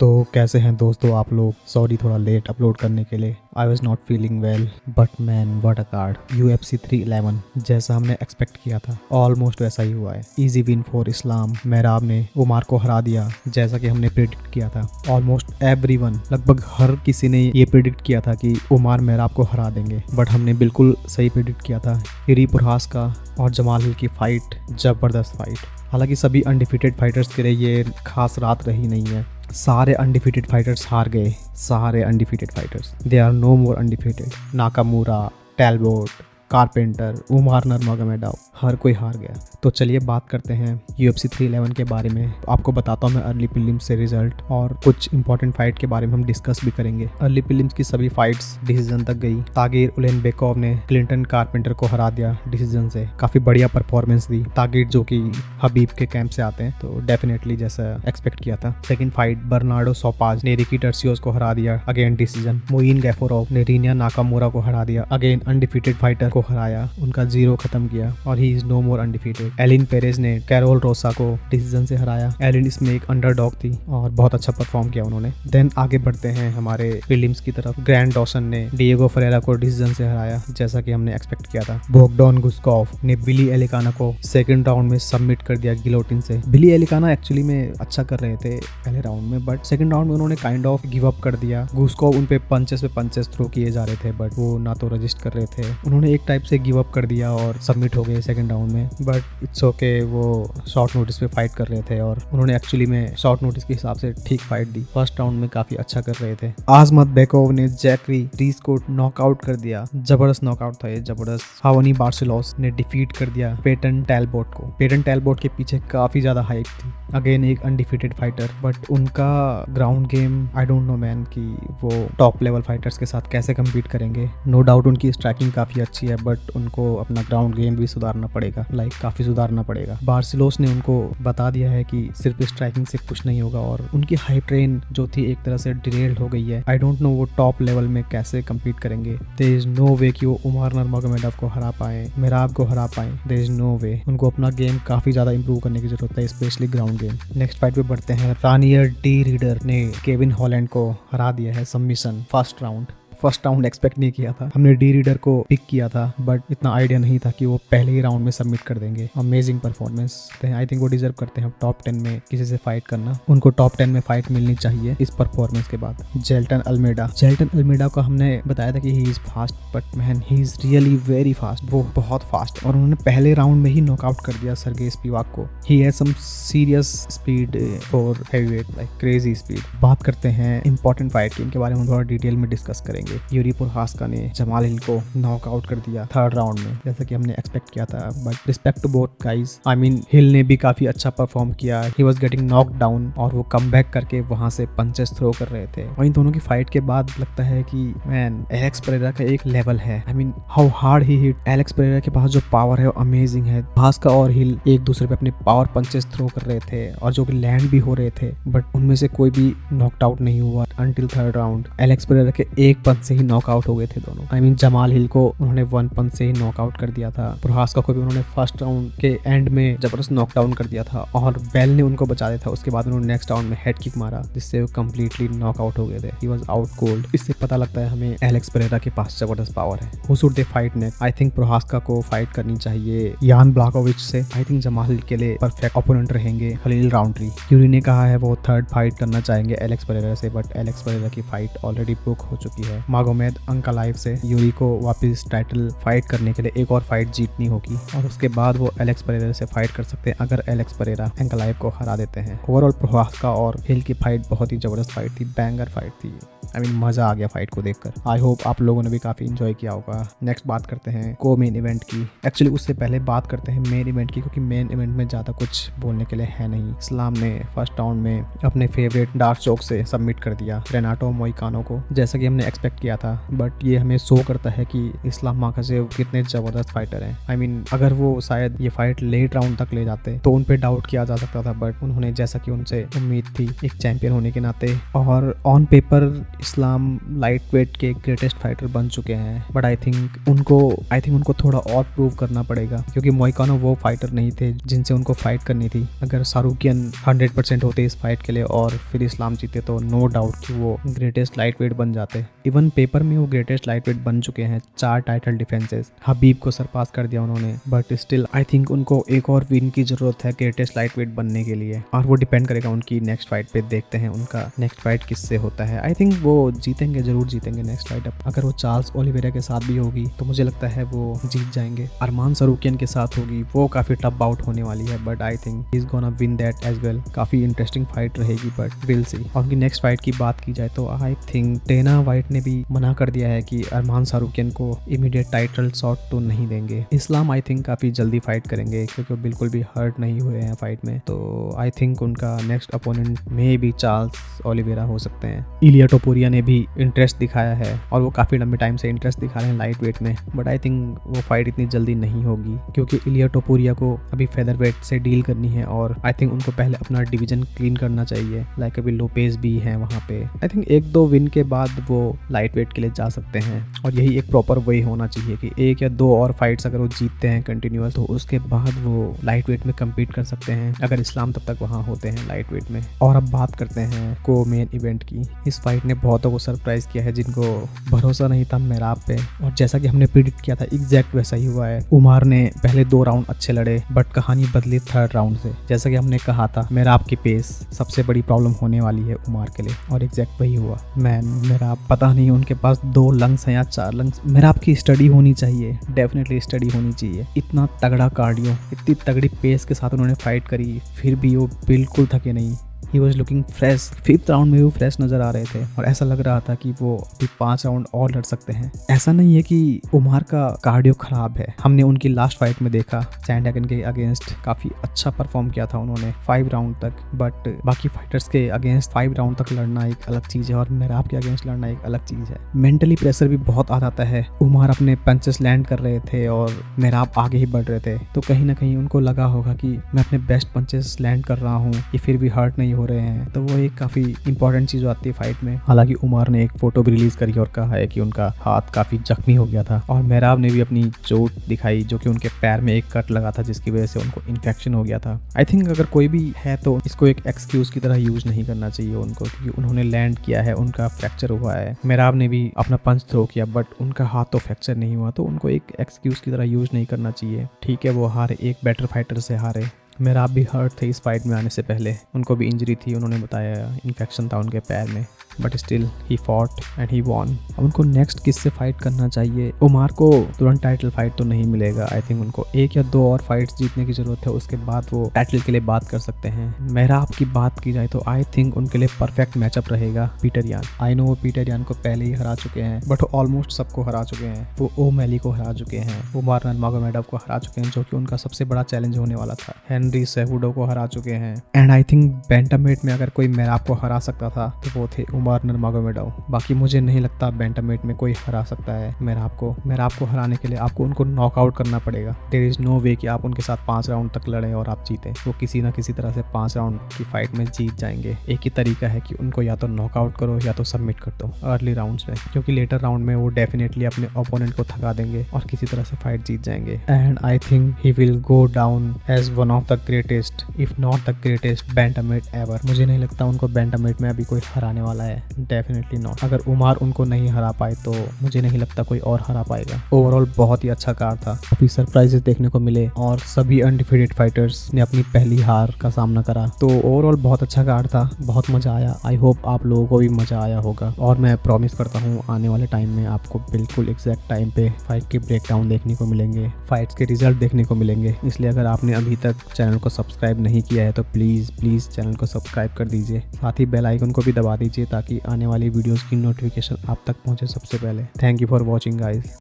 तो कैसे हैं दोस्तों आप लोग। सॉरी थोड़ा लेट अपलोड करने के लिए। I was not feeling well but man what a card. UFC 311 जैसा हमने एक्सपेक्ट किया था ऑलमोस्ट वैसा ही हुआ है। इजी विन फॉर इस्लाम। मेहराब ने उमार को हरा दिया जैसा कि हमने प्रिडिक्ट किया था। ऑलमोस्ट एवरीवन, लगभग हर किसी ने ये प्रिडिक्ट किया था कि उमार मेहराब को हरा देंगे, बट हमने बिल्कुल सही प्रिडिक्ट किया था। यूरी पुरहास का और जमाल हिल की फाइट, जबरदस्त फाइट। हालांकि सभी अनडिफिटेड फाइटर्स के लिए ये खास रात रही नहीं है। सारे अनडिफिटेड फाइटर्स हार गए। सारे undefeated fighters, they are no more undefeated. Nakamura, Talbot, Carpenter, Umar Nurmagomedov, हर कोई हार गया। तो चलिए बात करते हैं UFC 311 के बारे में। आपको बताता हूँ मैं अर्ली प्रीलिम्स से रिजल्ट और कुछ इंपॉर्टेंट फाइट के बारे में हम डिस्कस भी करेंगे। अर्ली प्रीलिम्स की सभी फाइट्स डिसीजन तक गई। तागिर उलेनबेकोव ने क्लिंटन कारपेंटर को हरा दिया डिसीजन से। काफी बढ़िया परफॉर्मेंस दी तागिर, जो कि हबीब के कैंप से आते हैं, तो डेफिनेटली जैसा एक्सपेक्ट किया था। सेकंड फाइट, बर्नार्डो सोपाज ने रिकी टर्सियोस को हरा दिया, अगेन डिसीजन। मोइन गैफोरोव ने रीनिया नाकामुरा को हरा दिया, अगेन अनडिफिटेड फाइटर को हराया, उनका 0 खत्म किया और he is no more undefeated. Ailin Perez ने कैरोल रोसा को डिसीजन से हराया। एलिन इसमें एक अंडरडॉग थी और बहुत अच्छा परफॉर्म किया उन्होंने। देन आगे बढ़ते हैं हमारे प्रीलिम्स की तरफ। ग्रैंड डॉसन ने डिएगो फरेरा को डिसीजन से हराया जैसा कि हमने एक्सपेक्ट किया था। बोगडॉन गुस्कॉफ ने बिली एलिकाना को सेकंड राउंड में सबमिट कर दिया गिलोटिन से। बिली एलिकाना एक्चुअली में अच्छा कर रहे थे पहले राउंड में, बट सेकंड राउंड में उन्होंने काइंड ऑफ गिव अप कर दिया। गुस्कॉफ उन पे पंचेस थ्रो किए जा रहे थे, बट वो ना तो रजिस्ट कर रहे थे। उन्होंने एक टाइप से गिव अप कर दिया और सबमिट हो गए सेकंड राउंड में, बट इट्स ओके। वो शॉर्ट नोटिस पे फाइट कर रहे थे और उन्होंने एक्चुअली में शॉर्ट नोटिस के हिसाब से ठीक फाइट दी। फर्स्ट राउंड में काफी अच्छा कर रहे थे। आजमत बेकोव ने जैकरी रीस को नॉकआउट कर दिया। जबरदस्त नॉकआउट था ये, जबरदस्त। हावनी बार्सिलोस ने डिफीट कर दिया पेटन टैलबोट को। पेटन टैलबोट के पीछे काफी ज्यादा हाइप थी। अगेन एक अनडिफिटेड फाइटर, बट उनका ground game I don't know man कि वो टॉप लेवल फाइटर्स के साथ कैसे कम्पीट करेंगे। नो डाउट उनकी स्ट्राइकिंग काफी अच्छी है, बट उनको अपना ग्राउंड गेम भी सुधारना पड़ेगा, काफी सुधारना पड़ेगा। बार्सिलोस ने उनको बता दिया है कि सिर्फ स्ट्राइकिंग से कुछ नहीं होगा और उनकी हाई ट्रेन जो थी एक तरह से डिरेल्ड हो गई है। आई डोंट नो वो टॉप लेवल में कैसे कम्पीट करेंगे। देयर इज नो वे कि वो उमर नर्मगोमेडोव को हरा पाए, मेहराब को हरा पाए। देयर इज नो वे। उनको अपना गेम काफी ज्यादा इंप्रूव करने की जरूरत है, specially ground game. Next fight पे बढ़ते हैं। रानियर डी रीडर ने केविन हॉलैंड को हरा दिया है सबमिशन फर्स्ट राउंड एक्सपेक्ट नहीं किया था। हमने डी रीडर को पिक किया था, बट इतना आइडिया नहीं था कि वो पहले ही राउंड में सबमिट कर देंगे। Amazing performance. आई थिंक वो डिजर्व करते हैं टॉप 10 में किसी से फाइट करना। उनको टॉप 10 में फाइट मिलनी चाहिए इस परफॉर्मेंस के बाद। जेल्टन अल्मेडा को हमने बताया था कि he is fast, but man he is really very fast. वो बहुत फास्ट, और उन्होंने पहले राउंड में ही नॉकआउट कर दिया सर्गेई स्पिवाक को। He has some serious speed for heavyweight, like crazy speed. बात करते हैं इंपॉर्टेंट फाइट की, इनके बारे में थोड़ा डिटेल में डिस्कस करेंगे। यूरी पुरहास्का ने जमाल हिल को नॉकआउट कर दिया थर्ड राउंड में जैसा कि हमने एक्सपेक्ट किया था, but respect to both guys. I mean Hill ने भी काफी अच्छा परफॉर्म किया। He was getting knock down और वो कम बैक करके वहां से पंचेस थ्रो कर रहे थे। और इन दोनों की फाइट के बाद लगता है कि मैन एलेक्स पेरेरा का एक लेवल है। I mean how hard he hit. Alex Pereira के पास जो पावर है वो अमेजिंग है। पुरहास्का और हिल एक दूसरे पे अपने पावर पंचेस थ्रो कर रहे थे और जो कि लैंड भी हो रहे थे, बट उनमें से कोई भी नॉकड आउट नहीं हुआ until third round. Alex Pereira के एक पंच से ही नॉकआउट हो गए थे दोनों। आई मीन जमाल हिल को उन्होंने 1 पंच से ही नॉकआउट कर दिया था। पुरहास्का को भी उन्होंने फर्स्ट राउंड के एंड में जबरदस्त नॉकडाउन कर दिया था और बेल ने उनको बचा दिया था। उसके बाद उन्होंने नेक्स्ट राउंड में हेड किक मारा जिससे वो कंप्लीटली नॉकआउट हो गए थे। He was out cold. इससे पता लगता है हमें एलेक्स पेरेरा के पास जबरदस्त पावर है। Who should they fight next? I think Prochazka को फाइट करनी चाहिए यान ब्लॉकोविच से। आई थिंक जमाल हिल के लिए परफेक्ट ओपोनेंट रहेंगे खलील राउंड्री। यूरी ने कहा है वो थर्ड फाइट करना चाहेंगे एलेक्स पेरेरा से, बट एलेक्स पेरेरा की फाइट ऑलरेडी बुक हो चुकी है। मागोमेद अंकालाइव से यूरी को वापस टाइटल फाइट करने के लिए एक और फाइट जीतनी होगी और उसके बाद वो एलेक्स पेरेरा से फाइट कर सकते हैं अगर एलेक्स पेरेरा अंकालाइव को हरा देते हैं। ओवरऑल पुरहास्का और हिल की फाइट बहुत ही जबरदस्त फाइट थी, बैंगर फाइट थी। आई मीन मजा आ गया फाइट को देखकर। आई होप आप लोगों ने भी काफी एंजॉय किया होगा। नेक्स्ट बात करते हैं को मेन इवेंट की। एक्चुअली उससे पहले बात करते हैं मेन इवेंट की, क्योंकि मेन इवेंट में ज्यादा कुछ बोलने के लिए है नहीं। इस्लाम ने फर्स्ट राउंड में अपने फेवरेट डार्क चोक से सबमिट कर दिया रेनाटो मोइकानो को जैसा कि हमने एक्सपेक्ट एक्सपेक्ट किया था, बट ये हमें शो करता है कि इस्लाम माखाचेव कितने ज़बरदस्त फाइटर हैं। आई मीन अगर वो शायद ये फाइट लेट राउंड तक ले जाते तो उन पे डाउट किया जा सकता था, बट उन्होंने जैसा कि उनसे उम्मीद थी एक चैंपियन होने के नाते, और on paper Islam light weight के ग्रेटेस्ट फाइटर बन चुके हैं। बट आई थिंक उनको थोड़ा और प्रूव करना पड़ेगा, क्योंकि मोइकानो वो फाइटर नहीं थे जिनसे उनको फाइट करनी थी। अगर सारूकियन 100% होते इस फाइट के लिए और फिर इस्लाम जीते तो नो डाउट कि वो ग्रेटेस्ट लाइट वेट बन जाते। इवन पेपर में वो ग्रेटेस्ट लाइट वेट बन चुके हैं, 4 टाइटल डिफेंसेस, हबीब को सरपास कर दिया उन्होंने, बट स्टिल आई थिंक उनको एक और विन की जरूरत है ग्रेटेस्ट लाइट वेट बनने के लिए, और वो डिपेंड करेगा उनकी नेक्स्ट फाइट पे। देखते हैं उनका नेक्स्ट फाइट किससे होता है। आई थिंक वो जीतेंगे, जरूर जीतेंगे नेक्स्ट फाइट। अगर वो चार्ल्स ओलिवेरा के साथ भी होगी तो मुझे लगता है वो जीत जाएंगे। अरमान सारूकियन के साथ होगी, वो काफी टफ बाउट होने वाली है, but I think he is gonna win that as well. काफी इंटरेस्टिंग फाइट रहेगी, बट विल सी। और उनकी नेक्स्ट फाइट की बात की जाए तो आई थिंक डेना वाइट ने भी मना कर दिया है कि अरमान सारूकियन को इमीडिएट टाइटल शॉट तो नहीं देंगे। इस्लाम आई थिंक काफी जल्दी फाइट करेंगे, क्योंकि वो बिल्कुल भी हर्ट नहीं हुए हैं फाइट में, तो आई थिंक उनका नेक्स्ट अपोनेंट में भी चार्ल्स ओलिवेरा हो सकते हैं। इलिया टोपुरिया ने भी इंटरेस्ट दिखाया है, और वो काफी लंबे टाइम से इंटरेस्ट दिखा रहे हैं लाइट वेट में, बट आई थिंक वो फाइट इतनी जल्दी नहीं होगी, क्योंकि इलिया टोपुरिया को अभी फेदर वेट से डील करनी है, और आई थिंक उनको पहले अपना डिवीजन क्लीन करना चाहिए। लाइक अभी लोपेज भी है वहाँ पे। आई थिंक 1-2 विन के बाद वो लाइट वेट के लिए जा सकते हैं, और यही एक प्रॉपर वे होना चाहिए कि 1 या 2 और फाइट्स अगर वो जीतते हैं कंटिन्यूअस, तो उसके बाद वो लाइट वेट में कम्पीट कर सकते हैं, अगर इस्लाम तब तक वहाँ होते हैं लाइट वेट में। और अब बात करते हैं को मेन इवेंट की। इस फाइट ने बहुतों को सरप्राइज किया है, जिनको भरोसा नहीं था मेराब पे, और जैसा कि हमने प्रिडिक्ट किया था एग्जैक्ट वैसा ही हुआ है। उमार ने पहले 2 राउंड अच्छे लड़े, बट कहानी बदली 3rd राउंड से। जैसा कि हमने कहा था मेराब की पेस सबसे बड़ी प्रॉब्लम होने वाली है उमार के लिए, और एग्जैक्ट वही हुआ। मेराब पता नहीं उनके पास 2 लंग्स हैं या 4 लंग्स। मेराब की स्टडी होनी चाहिए, डेफिनेटली स्टडी होनी चाहिए। इतना तगड़ा कार्डियो, इतनी तगड़ी पेस के साथ उन्होंने फाइट करी, फिर भी वो बिल्कुल थके नहीं। He was looking fresh. 5th round में वो फ्रेश नजर आ रहे थे, और ऐसा लग रहा था कि वो अभी 5 राउंड और लड़ सकते हैं। ऐसा नहीं है कि उमार का कार्डियो खराब है, हमने उनकी लास्ट फाइट में देखा सैंडहैगन के अगेंस्ट काफी अच्छा परफॉर्म किया था उन्होंने 5 राउंड तक, बट बाकी फाइटर्स के अगेंस्ट 5 राउंड तक लड़ना एक अलग चीज है, और मेराब के अगेंस्ट लड़ना एक अलग चीज है। मेंटली प्रेशर भी बहुत आ जाता है। उमार अपने पंचेस लैंड कर रहे थे और मेराब आगे ही बढ़ रहे थे, तो कहीं ना कहीं उनको लगा होगा कि मैं अपने बेस्ट पंचेस लैंड कर रहा हूँ, ये फिर भी हर्ट नहीं हो रहे हैं, तो वो एक काफी इंपॉर्टेंट चीज आती है फाइट में। हालांकि उमार ने एक फोटो भी रिलीज करी और कहा है कि उनका हाथ काफी जख्मी हो गया था, और मेराब ने भी अपनी चोट दिखाई, जो कि उनके पैर में एक कट लगा था, जिसकी वजह से उनको इन्फेक्शन हो गया था। आई थिंक अगर कोई भी है तो इसको एक एक्सक्यूज की तरह यूज नहीं करना चाहिए उनको, क्योंकि उन्होंने लैंड किया है, उनका फ्रैक्चर हुआ है। मेराब ने भी अपना पंच थ्रो किया, बट उनका हाथ तो फ्रैक्चर नहीं हुआ, तो उनको एक एक्सक्यूज की तरह यूज नहीं करना चाहिए। ठीक है वो हारे, एक बेटर फाइटर से हारे। मेराब भी हर्ट थे इस फाइट में आने से पहले, उनको भी इंजरी थी, उन्होंने बताया इन्फेक्शन था उनके पैर में, but still he fought and he won. अब उनको नेक्स्ट किससे फाइट करना चाहिए? उमार को तुरंत टाइटल फाइट तो नहीं मिलेगा। आई थिंक उनको 1 या 2 और फाइट्स जीतने की जरूरत है, उसके बाद वो टाइटल के लिए बात कर सकते हैं। मेराब की बात की जाए तो आई थिंक उनके लिए परफेक्ट मैचअप रहेगा पीटर यान। आई नो वो पीटर यान को पहले ही हरा चुके हैं, बट ऑलमोस्ट सबको हरा चुके हैं। वो ओमैली को हरा चुके हैं, उमार नर्मागोमेडोव को हरा चुके हैं, जो कि उनका सबसे बड़ा चैलेंज होने वाला था। हेनरी सेहुडो को हरा चुके हैं, एंड आई थिंक बैंटमवेट में अगर कोई मेराब को हरा सकता था तो वो थे उमार नर्मागोमेडोव। बाकी मुझे नहीं लगता बैंटमवेट में कोई हरा सकता है मेराब को। मेराब को हराने के लिए आपको उनको नॉकआउट करना पड़ेगा। देयर इज नो वे कि आप उनके साथ 5 राउंड तक लड़े और आप जीते। वो किसी ना किसी तरह से 5 राउंड की फाइट में जीत जाएंगे। एक ही तरीका है कि उनको या तो नॉकआउट करो या तो सबमिट कर दो अर्ली राउंड्स में, क्योंकि लेटर राउंड में वो डेफिनेटली अपने ओपोनेंट को थका देंगे और किसी तरह से फाइट जीत जाएंगे। And I think he will go down as one of the greatest if not the greatest bantamweight ever. मुझे नहीं लगता उनको बैंटमवेट में अभी कोई हराने वाला है, डेफिनेटली नॉट। अगर उमार उनको नहीं हरा पाए तो मुझे नहीं लगता कोई और हरा पाएगा। ओवरऑल बहुत ही अच्छा कार्ड था, काफी सरप्राइजेस देखने को मिले और सभी अनडिफीटेड फाइटर्स ने अपनी पहली हार का सामना करा। तो ओवरऑल बहुत अच्छा कार्ड था, बहुत मजा आया। आई होप आप लोगों को भी मजा आया होगा, और मैं प्रॉमिस करता हूँ आने वाले टाइम में आपको बिल्कुल एग्जैक्ट टाइम पे फाइट के ब्रेकडाउन देखने को मिलेंगे, फाइट्स के रिजल्ट देखने को मिलेंगे। इसलिए अगर आपने अभी तक चैनल को सब्सक्राइब नहीं किया है तो प्लीज़ चैनल को सब्सक्राइब कर दीजिए, साथ ही बेल आइकन को भी दबा दीजिए ताकि आने वाली वीडियोस की नोटिफिकेशन आप तक पहुंचे सबसे पहले। Thank you for watching guys.